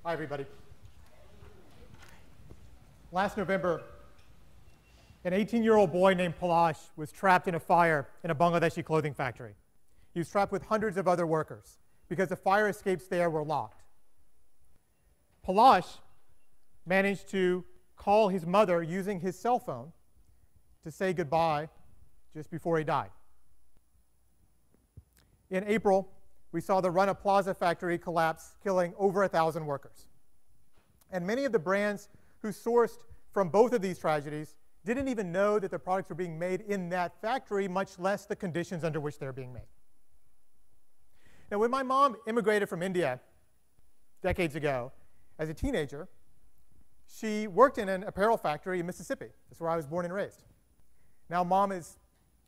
Hi, everybody. Last November, an 18-year-old boy named Palash was trapped in a fire in a Bangladeshi clothing factory. He was trapped with hundreds of other workers because the fire escapes there were locked. Palash managed to call his mother using his cell phone to say goodbye just before he died. In April, we saw the Rana Plaza factory collapse, killing over 1,000 workers. And many of the brands who sourced from both of these tragedies didn't even know that the products were being made in that factory, much less the conditions under which they're being made. Now, when my mom immigrated from India decades ago as a teenager, she worked in an apparel factory in Mississippi. That's where I was born and raised. Now, mom has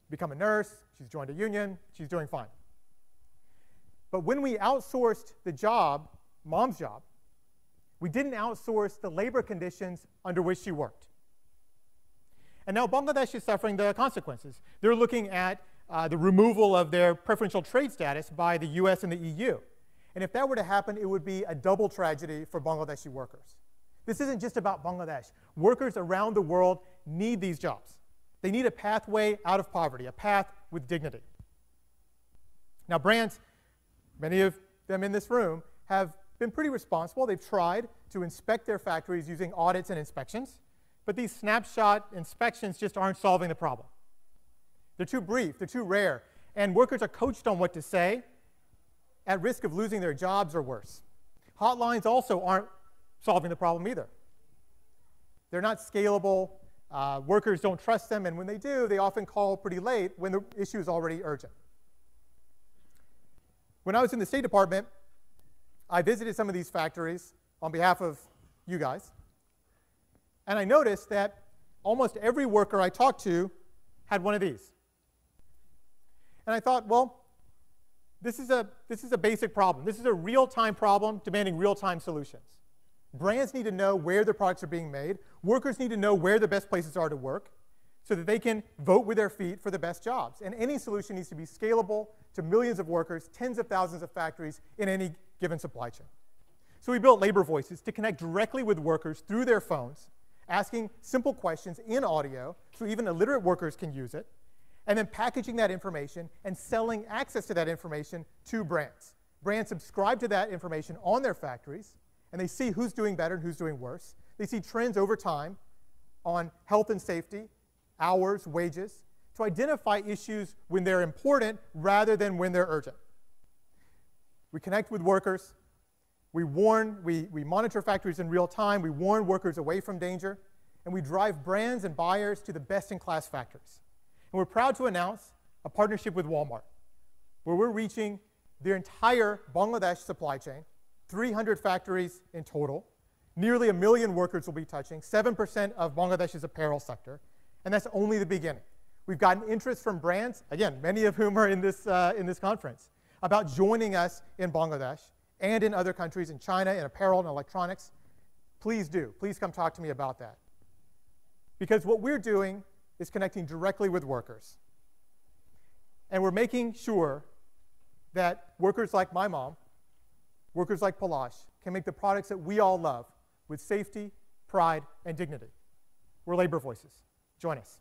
become a nurse. She's joined a union. She's doing fine. But when we outsourced the job, mom's job, we didn't outsource the labor conditions under which she worked. And now Bangladesh is suffering the consequences. They're looking at the removal of their preferential trade status by the US and the EU. And if that were to happen, it would be a double tragedy for Bangladeshi workers. This isn't just about Bangladesh. Workers around the world need these jobs. They need a pathway out of poverty, a path with dignity. Now, brands, many of them in this room, have been pretty responsible. They've tried to inspect their factories using audits and inspections, but these snapshot inspections just aren't solving the problem. They're too brief, they're too rare, and workers are coached on what to say at risk of losing their jobs or worse. Hotlines also aren't solving the problem either. They're not scalable, workers don't trust them, and when they do, they often call pretty late when the issue is already urgent. When I was in the State Department, I visited some of these factories on behalf of you guys, and I noticed that almost every worker I talked to had one of these. And I thought, well, this is a basic problem. This is a real-time problem demanding real-time solutions. Brands need to know where their products are being made. Workers need to know where the best places are to work so that they can vote with their feet for the best jobs. And any solution needs to be scalable to millions of workers, tens of thousands of factories in any given supply chain. So we built LaborVoices to connect directly with workers through their phones, asking simple questions in audio so even illiterate workers can use it, and then packaging that information and selling access to that information to brands. Brands subscribe to that information on their factories, and they see who's doing better and who's doing worse. They see trends over time on health and safety, hours, wages, to identify issues when they're important rather than when they're urgent. We connect with workers. We monitor factories in real time. We warn workers away from danger. And we drive brands and buyers to the best-in-class factories. And we're proud to announce a partnership with Walmart, where we're reaching their entire Bangladesh supply chain, 300 factories in total. Nearly 1 million workers will be touching, 7% of Bangladesh's apparel sector. And that's only the beginning. We've gotten interest from brands, again, many of whom are in this conference, about joining us in Bangladesh and in other countries, in China, in apparel and electronics. Please do. Please come talk to me about that. Because what we're doing is connecting directly with workers. And we're making sure that workers like my mom, workers like Palash, can make the products that we all love with safety, pride, and dignity. We're LaborVoices. Join us.